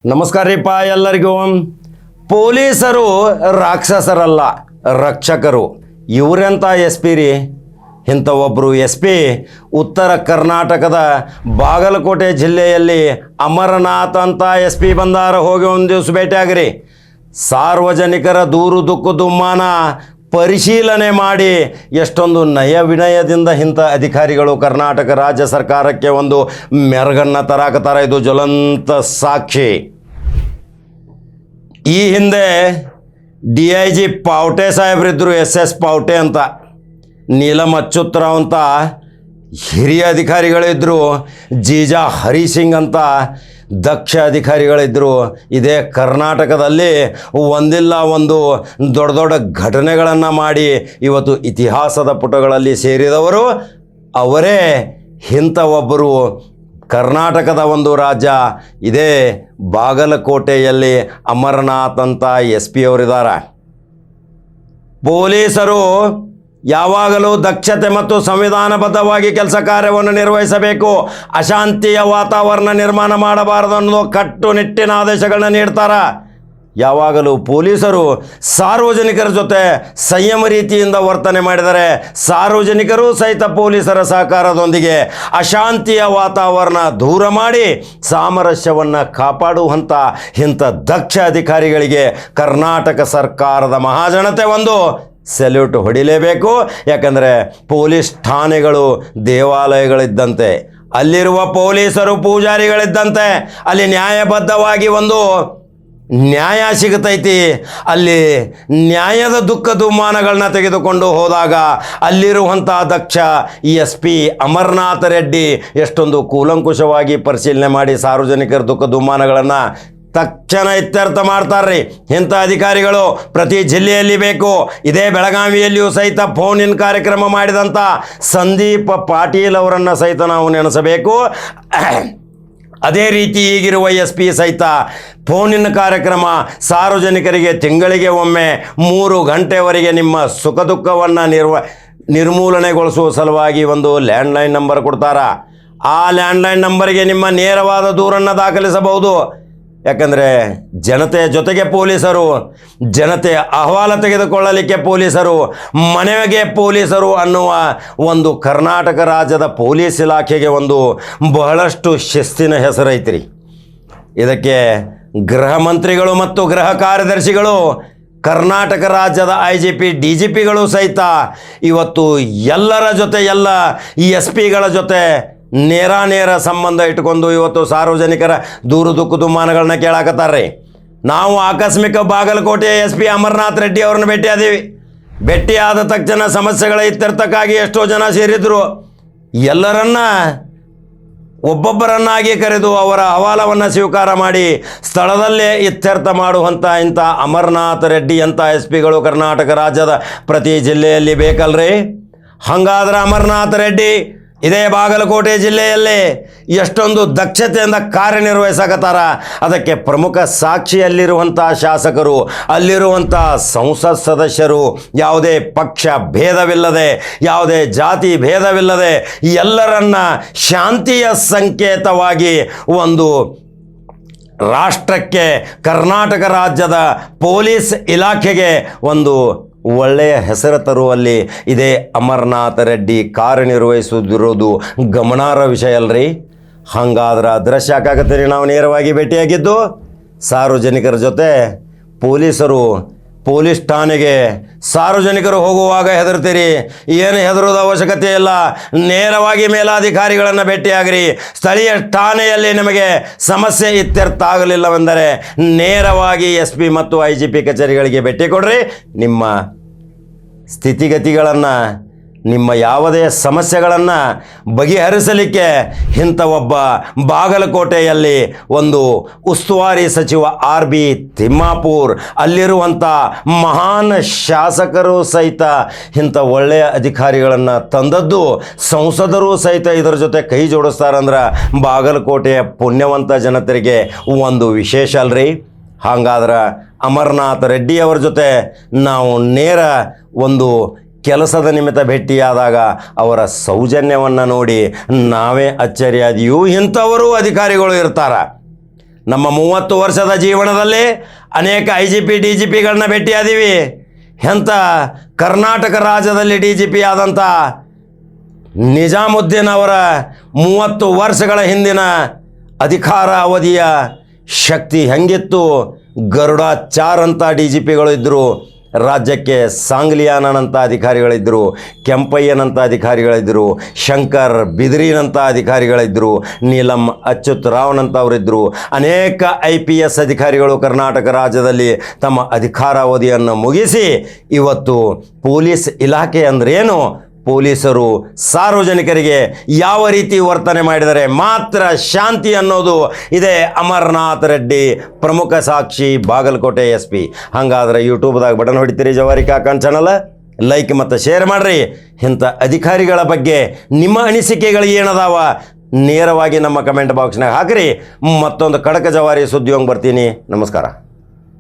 ನಮಸ್ಕಾರ ರೀಪ ಎಲ್ಲರಿಗೂ. ಪೊಲೀಸರು ರಾಕ್ಷಸರಲ್ಲ, ರಕ್ಷಕರು. ಇವರೆಂಥ ಎಸ್ ಪಿ ರೀ? ಇಂಥ ಒಬ್ಬರು ಎಸ್ ಪಿ ಉತ್ತರ ಕರ್ನಾಟಕದ ಬಾಗಲಕೋಟೆ ಜಿಲ್ಲೆಯಲ್ಲಿ ಅಮರನಾಥ್ ಅಂತ ಎಸ್ ಪಿ ಬಂದಾರ. ಹೋಗಿ ಒಂದು ದಿವಸ ಭೇಟಿಯಾಗ್ರಿ. ಸಾರ್ವಜನಿಕರ ದೂರು ದುಕ್ಕು ದುಮ್ಮಾನ ಪರಿಶೀಲನೆ ಮಾಡಿ ಎಷ್ಟೊಂದು ನಯ ವಿನಯದಿಂದ ಇಂಥ ಅಧಿಕಾರಿಗಳು ಕರ್ನಾಟಕ ರಾಜ್ಯ ಸರ್ಕಾರಕ್ಕೆ ಒಂದು ಮೆರಗನ್ನು ತರಾಕತ್ತಾರ. ಇದು ಜ್ವಲಂತ ಸಾಕ್ಷಿ. ಈ ಹಿಂದೆ DIG ಪಾವಟೆ ಸಾಹೇಬ್ರಿದ್ದರು, SS ಪಾವಟೆ ಅಂತ. ನೀಲಮ್ ಅಚ್ಯುತರಾವ್ ಅಂತ ಹಿರಿಯ ಅಧಿಕಾರಿಗಳಿದ್ದರು. ಜೀಜಾ ಹರಿಸಿಂಗ್ ಅಂತ ದಕ್ಷ ಅಧಿಕಾರಿಗಳಿದ್ದರು. ಇದೇ ಕರ್ನಾಟಕದಲ್ಲಿ ಒಂದಿಲ್ಲ ಒಂದು ದೊಡ್ಡ ದೊಡ್ಡ ಘಟನೆಗಳನ್ನು ಮಾಡಿ ಇವತ್ತು ಇತಿಹಾಸದ ಪುಟಗಳಲ್ಲಿ ಸೇರಿದವರು ಅವರೇ. ಇಂಥ ಒಬ್ಬರು ಕರ್ನಾಟಕದ ಒಂದು ರಾಜ್ಯ ಇದೇ ಬಾಗಲಕೋಟೆಯಲ್ಲಿ ಅಮರನಾಥ್ ಅಂತ SP ಅವರಿದ್ದಾರೆ. ಪೊಲೀಸರು ಯಾವಾಗಲೂ ದಕ್ಷತೆ ಮತ್ತು ಸಂವಿಧಾನಬದ್ಧವಾಗಿ ಕೆಲಸ ಕಾರ್ಯವನ್ನು ನಿರ್ವಹಿಸಬೇಕು. ಅಶಾಂತಿಯ ವಾತಾವರಣ ನಿರ್ಮಾಣ ಮಾಡಬಾರದು ಅನ್ನೋ ಕಟ್ಟುನಿಟ್ಟಿನ ಆದೇಶಗಳನ್ನ ನೀಡ್ತಾರೆ. ಯಾವಾಗಲೂ ಪೊಲೀಸರು ಸಾರ್ವಜನಿಕರ ಜೊತೆ ಸಂಯಮ ರೀತಿಯಿಂದ ವರ್ತನೆ ಮಾಡಿದರೆ ಸಾರ್ವಜನಿಕರು ಸಹಿತ ಪೊಲೀಸರ ಸಹಕಾರದೊಂದಿಗೆ ಅಶಾಂತಿಯ ವಾತಾವರಣ ದೂರ ಮಾಡಿ ಸಾಮರಸ್ಯವನ್ನು ಕಾಪಾಡುವಂಥ ಇಂಥ ದಕ್ಷ ಅಧಿಕಾರಿಗಳಿಗೆ ಕರ್ನಾಟಕ ಸರ್ಕಾರದ ಮಹಾಜನತೆ ಒಂದು ಸೆಲ್ಯೂಟ್ ಹೊಡಿಲೇಬೇಕು. ಯಾಕಂದರೆ ಪೊಲೀಸ್ ಠಾಣೆಗಳು ದೇವಾಲಯಗಳಿದ್ದಂತೆ, ಅಲ್ಲಿರುವ ಪೊಲೀಸರು ಪೂಜಾರಿಗಳಿದ್ದಂತೆ. ಅಲ್ಲಿ ನ್ಯಾಯಬದ್ಧವಾಗಿ ಒಂದು ನ್ಯಾಯ ಸಿಗುತ್ತೈತಿ. ಅಲ್ಲಿ ನ್ಯಾಯದ ದುಃಖ ದುಮ್ಮಾನಗಳನ್ನ ತೆಗೆದುಕೊಂಡು ಹೋದಾಗ ಅಲ್ಲಿರುವಂಥ ದಕ್ಷ SP ಅಮರನಾಥ ರೆಡ್ಡಿ ಎಷ್ಟೊಂದು ಕೂಲಂಕುಷವಾಗಿ ಪರಿಶೀಲನೆ ಮಾಡಿ ಸಾರ್ವಜನಿಕರ ದುಃಖ ದುಮ್ಮಾನಗಳನ್ನು ತಕ್ಷಣ ಇತ್ಯರ್ಥ ಮಾಡ್ತಾರ್ರಿ. ಇಂಥ ಅಧಿಕಾರಿಗಳು ಪ್ರತಿ ಜಿಲ್ಲೆಯಲ್ಲಿ ಬೇಕು. ಇದೇ ಬೆಳಗಾವಿಯಲ್ಲಿಯೂ ಸಹಿತ ಫೋನಿನ ಕಾರ್ಯಕ್ರಮ ಮಾಡಿದಂಥ ಸಂದೀಪ್ ಪಾಟೀಲ್ ಅವರನ್ನು ಸಹಿತ ನಾವು ನೆನೆಸಬೇಕು. ಅದೇ ರೀತಿ ಈಗಿರುವ SP ಸಹಿತ ಫೋನಿನ ಕಾರ್ಯಕ್ರಮ ಸಾರ್ವಜನಿಕರಿಗೆ ತಿಂಗಳಿಗೆ ಒಮ್ಮೆ 3 ಗಂಟೆವರೆಗೆ ನಿಮ್ಮ ಸುಖ ದುಃಖವನ್ನು ನಿರ್ಮೂಲನೆಗೊಳಿಸುವ ಸಲುವಾಗಿ ಒಂದು ಲ್ಯಾಂಡ್ಲೈನ್ ನಂಬರ್ ಕೊಡ್ತಾರ. ಆ ಲ್ಯಾಂಡ್ಲೈನ್ ನಂಬರಿಗೆ ನಿಮ್ಮ ನೇರವಾದ ದೂರನ್ನು ದಾಖಲಿಸಬಹುದು. ಯಾಕಂದರೆ ಜನತೆಯ ಜೊತೆಗೆ ಪೊಲೀಸರು, ಜನತೆಯ ಅಹವಾಲು ತೆಗೆದುಕೊಳ್ಳಲಿಕ್ಕೆ ಪೊಲೀಸರು, ಮನೆಗೆ ಪೊಲೀಸರು ಅನ್ನುವ ಒಂದು ಕರ್ನಾಟಕ ರಾಜ್ಯದ ಪೊಲೀಸ್ ಇಲಾಖೆಗೆ ಒಂದು ಬಹಳಷ್ಟು ಶಿಸ್ತಿನ ಹೆಸರೈತ್ರಿ. ಇದಕ್ಕೆ ಗೃಹ ಮಂತ್ರಿಗಳು ಮತ್ತು ಗೃಹ ಕಾರ್ಯದರ್ಶಿಗಳು, ಕರ್ನಾಟಕ ರಾಜ್ಯದ IGP DGPಗಳು ಸಹಿತ ಇವತ್ತು ಎಲ್ಲರ ಜೊತೆ, ಎಲ್ಲ SP ಗಳ ಜೊತೆ ನೇರ ಸಂಬಂಧ ಇಟ್ಕೊಂಡು ಇವತ್ತು ಸಾರ್ವಜನಿಕರ ದೂರು ದುಕ್ಕು ದುಮ್ಮಾನಗಳನ್ನ ಕೇಳಾಕತ್ತಾರ್ರಿ. ನಾವು ಆಕಸ್ಮಿಕ ಬಾಗಲಕೋಟೆ SP ಅಮರನಾಥ್ ರೆಡ್ಡಿ ಅವ್ರನ್ನ ಭೇಟಿಯಾದೀವಿ. ಭೇಟಿಯಾದ ತಕ್ಷಣ ಸಮಸ್ಯೆಗಳ ಇತ್ಯರ್ಥಕ್ಕಾಗಿ ಎಷ್ಟೋ ಜನ ಸೇರಿದ್ರು. ಎಲ್ಲರನ್ನ ಒಬ್ಬೊಬ್ಬರನ್ನಾಗಿ ಕರೆದು ಅವರ ಅಹವಾಲವನ್ನು ಸ್ವೀಕಾರ ಮಾಡಿ ಸ್ಥಳದಲ್ಲೇ ಇತ್ಯರ್ಥ ಮಾಡುವಂಥ ಇಂಥ ಅಮರನಾಥ್ ರೆಡ್ಡಿ ಅಂತ SP ಕರ್ನಾಟಕ ರಾಜ್ಯದ ಪ್ರತಿ ಜಿಲ್ಲೆಯಲ್ಲಿ ಬೇಕಲ್ರಿ. ಹಾಗಾದ್ರೆ ಅಮರನಾಥ್ ರೆಡ್ಡಿ ಇದೇ ಬಾಗಲಕೋಟೆ ಜಿಲ್ಲೆಯಲ್ಲಿ ಎಷ್ಟೊಂದು ದಕ್ಷತೆಯಿಂದ ಕಾರ್ಯನಿರ್ವಹಿಸಕತ್ತಾರ. ಅದಕ್ಕೆ ಪ್ರಮುಖ ಸಾಕ್ಷಿಯಲ್ಲಿರುವಂಥ ಶಾಸಕರು, ಅಲ್ಲಿರುವಂಥ ಸಂಸತ್ ಸದಸ್ಯರು ಯಾವುದೇ ಪಕ್ಷ ಭೇದವಿಲ್ಲದೆ, ಯಾವುದೇ ಜಾತಿ ಭೇದವಿಲ್ಲದೆ ಎಲ್ಲರನ್ನ ಶಾಂತಿಯ ಸಂಕೇತವಾಗಿ ಒಂದು ರಾಷ್ಟ್ರಕ್ಕೆ, ಕರ್ನಾಟಕ ರಾಜ್ಯದ ಪೊಲೀಸ್ ಇಲಾಖೆಗೆ ಒಂದು ಒಳ್ಳೆಯ ಹೆಸರು ತರುವಲ್ಲಿ ಇದೇ ಅಮರನಾಥ್ ರೆಡ್ಡಿ ಕಾರ್ಯನಿರ್ವಹಿಸುತ್ತಿರೋದು ಗಮನಾರ್ಹ ವಿಷಯ ಅಲ್ರಿ. ಹಾಗಾದ್ರೆ ದೃಶ್ಯ ಯಾಕಾಗತ್ತೆ, ನಾವು ನೇರವಾಗಿ ಭೇಟಿಯಾಗಿದ್ದು ಸಾರ್ವಜನಿಕರ ಜೊತೆ ಪೊಲೀಸರು ಪೊಲೀಸ್ ಠಾಣೆಗೆ ಸಾರ್ವಜನಿಕರು ಹೋಗುವಾಗ ಹೆದರ್ತೀರಿ. ಏನು ಹೆದರೋದು ಅವಶ್ಯಕತೆ ಇಲ್ಲ. ನೇರವಾಗಿ ಮೇಲಾಧಿಕಾರಿಗಳನ್ನು ಭೇಟಿಯಾಗ್ರಿ. ಸ್ಥಳೀಯ ಠಾಣೆಯಲ್ಲಿ ನಿಮಗೆ ಸಮಸ್ಯೆ ಇತ್ಯರ್ಥ ಆಗಲಿಲ್ಲವೆಂದರೆ ನೇರವಾಗಿ SP ಮತ್ತು IGP ಕಚೇರಿಗಳಿಗೆ ಭೇಟಿ ಕೊಡ್ರಿ. ನಿಮ್ಮ ಸ್ಥಿತಿಗತಿಗಳನ್ನು, ನಿಮ್ಮ ಯಾವುದೇ ಸಮಸ್ಯೆಗಳನ್ನು ಬಗೆಹರಿಸಲಿಕ್ಕೆ ಇಂಥ ಒಬ್ಬ ಬಾಗಲಕೋಟೆಯಲ್ಲಿ ಒಂದು ಉಸ್ತುವಾರಿ ಸಚಿವ RB ತಿಮ್ಮಾಪುರ್, ಅಲ್ಲಿರುವಂಥ ಮಹಾನ್ ಶಾಸಕರು ಸಹಿತ ಇಂಥ ಒಳ್ಳೆಯ ಅಧಿಕಾರಿಗಳನ್ನು ತಂದದ್ದು, ಸಂಸದರು ಸಹಿತ ಇದರ ಜೊತೆ ಕೈ ಜೋಡಿಸ್ತಾರಂದ್ರೆ ಬಾಗಲಕೋಟೆಯ ಪುಣ್ಯವಂತ ಜನತೆಗೆ ಒಂದು ವಿಶೇಷ ಅಲ್ರಿ. ಹಾಗಾದ್ರೆ ಅಮರನಾಥ್ ರೆಡ್ಡಿ ಅವರ ಜೊತೆ ನಾವು ನೇರ ಒಂದು ಕೆಲಸದ ನಿಮಿತ್ತ ಭೇಟಿಯಾದಾಗ ಅವರ ಸೌಜನ್ಯವನ್ನು ನೋಡಿ ನಾವೇ ಅಚ್ಚರಿಯಾದಿಯೂ ಇಂಥವರು ಅಧಿಕಾರಿಗಳು ಇರ್ತಾರೆ. ನಮ್ಮ 30 ವರ್ಷದ ಜೀವನದಲ್ಲಿ ಅನೇಕ IGP DGPಗಳನ್ನ ಭೇಟಿಯಾದೀವಿ. ಎಂಥ ಕರ್ನಾಟಕ ರಾಜ್ಯದಲ್ಲಿ DGP ಆದಂಥ ನಿಜಾಮುದ್ದೀನ್ ಅವರ 30 ವರ್ಷಗಳ ಹಿಂದಿನ ಅಧಿಕಾರ ಅವಧಿಯ ಶಕ್ತಿ ಹೆಂಗಿತ್ತು. ಗರುಡಾಚಾರ್ ಅಂತ DGPಗಳು ಇದ್ದರು. ರಾಜ್ಯಕ್ಕೆ ಸಾಂಗ್ಲಿಯಾನಂತ ಅಧಿಕಾರಿಗಳಿದ್ದರು, ಕೆಂಪಯ್ಯನಂತ ಅಧಿಕಾರಿಗಳಿದ್ದರು, ಶಂಕರ್ ಬಿದ್ರಿನಂಥ ಅಧಿಕಾರಿಗಳಿದ್ದರು, ನೀಲಂ ಅಚ್ಯುತ್ ರಾವ್ನಂತ ಅವರಿದ್ದರು. ಅನೇಕ IPS ಅಧಿಕಾರಿಗಳು ಕರ್ನಾಟಕ ರಾಜ್ಯದಲ್ಲಿ ತಮ್ಮ ಅಧಿಕಾರಾವಧಿಯನ್ನು ಮುಗಿಸಿ ಇವತ್ತು ಪೊಲೀಸ್ ಇಲಾಖೆ ಅಂದ್ರೇನು, ಪೊಲೀಸರು ಸಾರ್ವಜನಿಕರಿಗೆ ಯಾವ ರೀತಿ ವರ್ತನೆ ಮಾಡಿದರೆ ಮಾತ್ರ ಶಾಂತಿ ಅನ್ನೋದು ಇದೆ. ಅಮರನಾಥ್ ರೆಡ್ಡಿ, ಪ್ರಮುಖ ಸಾಕ್ಷಿ, ಬಾಗಲಕೋಟೆ SP. ಹಾಗಾದ್ರೆ ಯೂಟ್ಯೂಬ್ದಾಗ ಬಟನ್ ಹೊಡಿತೀರಿ ಜವಾರಿ ಕಾಕನ್ ಚಾನಲ್, ಲೈಕ್ ಮತ್ತು ಶೇರ್ ಮಾಡಿರಿ. ಇಂಥ ಅಧಿಕಾರಿಗಳ ಬಗ್ಗೆ ನಿಮ್ಮ ಅನಿಸಿಕೆಗಳು ಏನದಾವ ನೇರವಾಗಿ ನಮ್ಮ ಕಮೆಂಟ್ ಬಾಕ್ಸ್ನಾಗ ಹಾಕಿರಿ. ಮತ್ತೊಂದು ಕಡಕ ಜವಾರಿ ಸುದ್ದಿಯೊಂಗೆ ಬರ್ತೀನಿ. ನಮಸ್ಕಾರ.